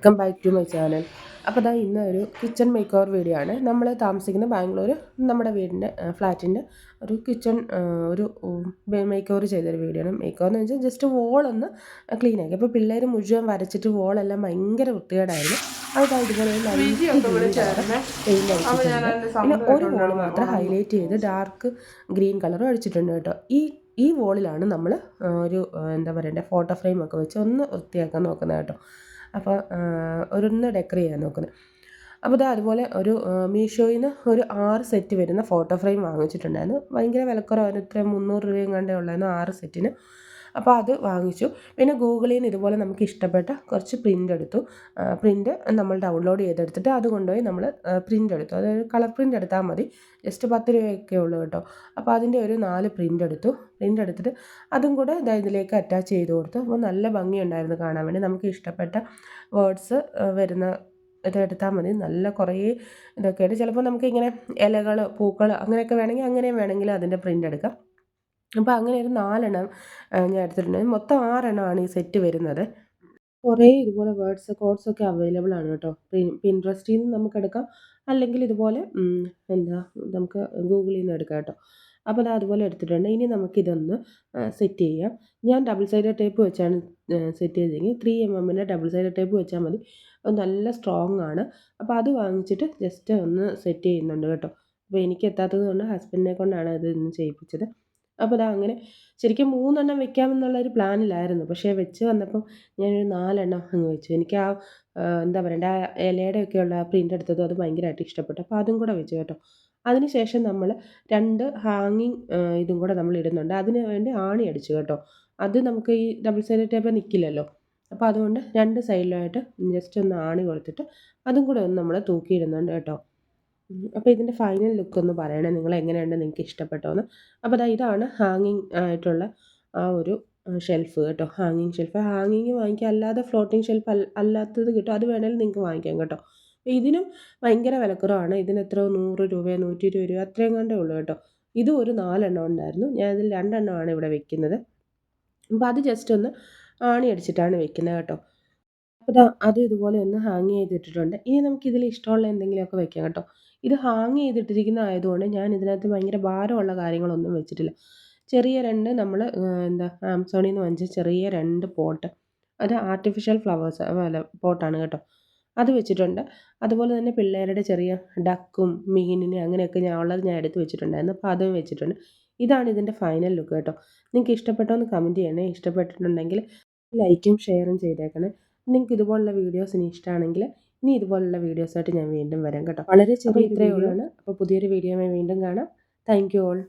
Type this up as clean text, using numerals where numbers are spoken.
Welcome back to my channel. അപ്പോൾ ഇതാ ഇന്ന് ഒരു കിച്ചൺ മേക്ക് ഓവർ വീഡിയോ ആണ്. നമ്മൾ താമസിക്കുന്ന ബാംഗ്ലൂർ നമ്മുടെ വീടിൻ്റെ ഫ്ലാറ്റിൻ്റെ ഒരു കിച്ചൺ ഒരു മേക്ക് ഓവർ ചെയ്തൊരു വീഡിയോ ആണ്. മേക്ക് ഓവർ എന്ന് വെച്ചാൽ ജസ്റ്റ് വോളൊന്ന് ക്ലീൻ ആക്കി. അപ്പോൾ പിള്ളേർ മുഴുവൻ വരച്ചിട്ട് വോളെല്ലാം ഭയങ്കര വൃത്തികേടായിരുന്നു. അത് ഇതുപോലെ പെയിൻ്റ് അടിച്ചിട്ടുണ്ട്. പിന്നെ ഒരു വോള് മാത്രം ഹൈലൈറ്റ് ചെയ്ത് ഡാർക്ക് ഗ്രീൻ കളറും അടിച്ചിട്ടുണ്ട് കേട്ടോ. ഈ വോളിലാണ് നമ്മൾ ഒരു എന്താ പറയണ്ടേ ഫോട്ടോ ഫ്രെയിമൊക്കെ വെച്ച് ഒന്ന് വൃത്തിയാക്കാൻ നോക്കുന്നത് കേട്ടോ. അപ്പോൾ ഒന്ന് ഡെക്കർ ചെയ്യാൻ നോക്കുന്നത്. അപ്പോൾ അതുപോലെ ഒരു മീഷോയിൽ നിന്ന് ഒരു 6 സെറ്റ് വരുന്ന ഫോട്ടോ ഫ്രെയിം വാങ്ങിച്ചിട്ടുണ്ടായിരുന്നു. ഭയങ്കര വിലക്കുറവായിരുന്നു. ഇത്ര 300 രൂപയും കണ്ടേ ഉള്ളായിരുന്നു 6 സെറ്റിന്. അപ്പോൾ അത് വാങ്ങിച്ചു. പിന്നെ ഗൂഗിളിൽ നിന്ന് ഇതുപോലെ നമുക്ക് ഇഷ്ടപ്പെട്ട കുറച്ച് പ്രിൻ്റ് എടുത്തു. പ്രിൻ്റ് നമ്മൾ ഡൗൺലോഡ് ചെയ്തെടുത്തിട്ട് അത് കൊണ്ടുപോയി നമ്മൾ പ്രിൻ്റ് എടുത്തു. അതായത് കളർ പ്രിൻ്റ് എടുത്താൽ മതി. ജസ്റ്റ് 10 രൂപയൊക്കെ ഉള്ളൂ കേട്ടോ. അപ്പോൾ അതിൻ്റെ ഒരു 4 പ്രിൻ്റ് എടുത്തു. പ്രിൻ്റ് എടുത്തിട്ട് അതും കൂടെ ഇതിലേക്ക് അറ്റാച്ച് ചെയ്ത് കൊടുത്തു. അപ്പോൾ നല്ല ഭംഗിയുണ്ടായിരുന്നു കാണാൻ വേണ്ടി. നമുക്ക് ഇഷ്ടപ്പെട്ട വേർഡ്സ് വരുന്ന ഇതെടുത്താൽ മതി. നല്ല കുറേ ഇതൊക്കെയായിട്ട് ചിലപ്പോൾ നമുക്കിങ്ങനെ ഇലകൾ പൂക്കൾ അങ്ങനെയൊക്കെ വേണമെങ്കിൽ അതിൻ്റെ പ്രിൻ്റ് എടുക്കാം. അപ്പോൾ അങ്ങനെ ഒരു 4 എണ്ണം ഞാൻ എടുത്തിട്ടുണ്ട്. മൊത്തം 6 എണ്ണമാണ് ഈ സെറ്റ് വരുന്നത്. കുറേ ഇതുപോലെ വേർഡ്സ് കോഡ്സൊക്കെ അവൈലബിൾ ആണ് കേട്ടോ. പിൻട്രസ്റ്റിൽ നിന്ന് നമുക്കെടുക്കാം, അല്ലെങ്കിൽ ഇതുപോലെ നമുക്ക് ഗൂഗിളിൽ നിന്ന് എടുക്കാം കേട്ടോ. അപ്പോൾ അത് അതുപോലെ എടുത്തിട്ടുണ്ട്. ഇനി നമുക്കിതൊന്ന് സെറ്റ് ചെയ്യാം. ഞാൻ ഡബിൾ സൈഡഡ് ടേപ്പ് വെച്ചാണ് സെറ്റ് ചെയ്തെങ്കിൽ 3mm ഡബിൾ സൈഡഡ് ടേപ്പ് വെച്ചാൽ മതി. അത് നല്ല സ്ട്രോങ് ആണ്. അപ്പോൾ അത് വാങ്ങിച്ചിട്ട് ജസ്റ്റ് ഒന്ന് സെറ്റ് ചെയ്യുന്നുണ്ട് കേട്ടോ. അപ്പോൾ എനിക്ക് എത്താത്തത് കൊണ്ട് ഹസ്ബൻഡിനെ കൊണ്ടാണ് അത് ഇന്ന് ചെയ്യിപ്പിച്ചത്. അപ്പോൾ അങ്ങനെ ശരിക്കും 3 എണ്ണം വെക്കാമെന്നുള്ളൊരു പ്ലാനിലായിരുന്നു. പക്ഷേ വെച്ച് വന്നപ്പം ഞാനൊരു 4 എണ്ണം അങ്ങ് വെച്ചു. എനിക്ക് എന്താ പറയണ്ടേ ഇലയുടെയൊക്കെയുള്ള പ്രിൻ്റ് എടുത്തതും അത് ഭയങ്കരമായിട്ട് ഇഷ്ടപ്പെട്ടു. അപ്പോൾ അതും കൂടെ വെച്ചു കേട്ടോ. അതിന് ശേഷം നമ്മൾ 2 ഹാങ്ങിങ് ഇതും കൂടെ നമ്മൾ ഇടുന്നുണ്ട്. അതിന് വേണ്ടി ആണി അടിച്ചു കേട്ടോ. അത് നമുക്ക് ഈ ഡബിൾ സൈഡഡ് ടേപ്പ് നിൽക്കില്ലല്ലോ. അപ്പോൾ അതുകൊണ്ട് 2 സൈഡിലായിട്ട് ജസ്റ്റ് ഒന്ന് ആണി കൊടുത്തിട്ട് അതും കൂടെ ഒന്ന് നമ്മൾ തൂക്കിയിടുന്നുണ്ട് കേട്ടോ. അപ്പോൾ ഇതിൻ്റെ ഫൈനൽ ലുക്ക് ഒന്ന് പറയണേ, നിങ്ങൾ എങ്ങനെയുണ്ട്, നിങ്ങൾക്ക് ഇഷ്ടപ്പെട്ടോന്ന്. അപ്പോൾ ഇതാണ് ഹാങ്ങിങ് ആയിട്ടുള്ള ആ ഒരു ഷെൽഫ് കേട്ടോ. ഹാങ്ങിങ് ഷെൽഫ് വാങ്ങിക്കാം, അല്ലാതെ ഫ്ലോട്ടിങ് ഷെൽഫ് അല്ലാത്തത് കിട്ടും. അത് വേണമെങ്കിൽ നിങ്ങൾക്ക് വാങ്ങിക്കാം കേട്ടോ. ഇതിനും ഭയങ്കര വിലക്കുറവാണ്. ഇതിന് എത്രയോ 100 രൂപ 120 രൂപ അത്രയും കണ്ടേ ഉള്ളൂ കേട്ടോ. ഇതും ഒരു 4 എണ്ണം ഉണ്ടായിരുന്നു. ഞാനിതിൽ 2 എണ്ണമാണ് ഇവിടെ വെക്കുന്നത്. അപ്പോൾ അത് ജസ്റ്റ് ഒന്ന് ആണി അടിച്ചിട്ടാണ് വെക്കുന്നത് കേട്ടോ. അപ്പോൾ അത് ഇതുപോലെ ഒന്ന് ഹാങ് ചെയ്തിട്ടിട്ടുണ്ട്. ഇനി നമുക്കിതിൽ ഇഷ്ടമുള്ള എന്തെങ്കിലുമൊക്കെ വെക്കാം കേട്ടോ. ഇത് ഹാങ് ചെയ്തിട്ടിരിക്കുന്ന ആയതുകൊണ്ട് ഞാൻ ഇതിനകത്ത് ഭയങ്കര ഭാരമുള്ള കാര്യങ്ങളൊന്നും വെച്ചിട്ടില്ല. ചെറിയ 2 നമ്മൾ ആമസോണിൽ നിന്ന് വാങ്ങിച്ച ചെറിയ 2 പോട്ട്, അത് ആർട്ടിഫിഷ്യൽ ഫ്ലവേഴ്സ് അല്ല പോട്ടാണ് കേട്ടോ. അത് വെച്ചിട്ടുണ്ട്. അതുപോലെ തന്നെ പിള്ളേരുടെ ചെറിയ ഡക്കും മീനിനെ അങ്ങനെയൊക്കെ ഞാൻ എടുത്ത് വെച്ചിട്ടുണ്ടായിരുന്നു. അപ്പോൾ അതും വെച്ചിട്ടുണ്ട്. ഇതാണ് ഇതിൻ്റെ ഫൈനൽ ലുക്ക് കേട്ടോ. നിങ്ങൾക്ക് ഇഷ്ടപ്പെട്ടോ എന്ന് കമൻറ്റ് ചെയ്യണേ. ഇഷ്ടപ്പെട്ടിട്ടുണ്ടെങ്കിൽ ലൈക്കും ഷെയറും ചെയ്തേക്കണേ. നിങ്ങൾക്ക് ഇതുപോലുള്ള വീഡിയോസ് ഇനി ഇഷ്ടമാണെങ്കിൽ ഇനി ഇതുപോലുള്ള വീഡിയോസായിട്ട് ഞാൻ വീണ്ടും വരാം കേട്ടോ. വളരെ ചെറിയ ഇത്രയേ ഉള്ളൂ. അപ്പോൾ പുതിയൊരു വീഡിയോയുമായി വീണ്ടും കാണാം. Thank you all.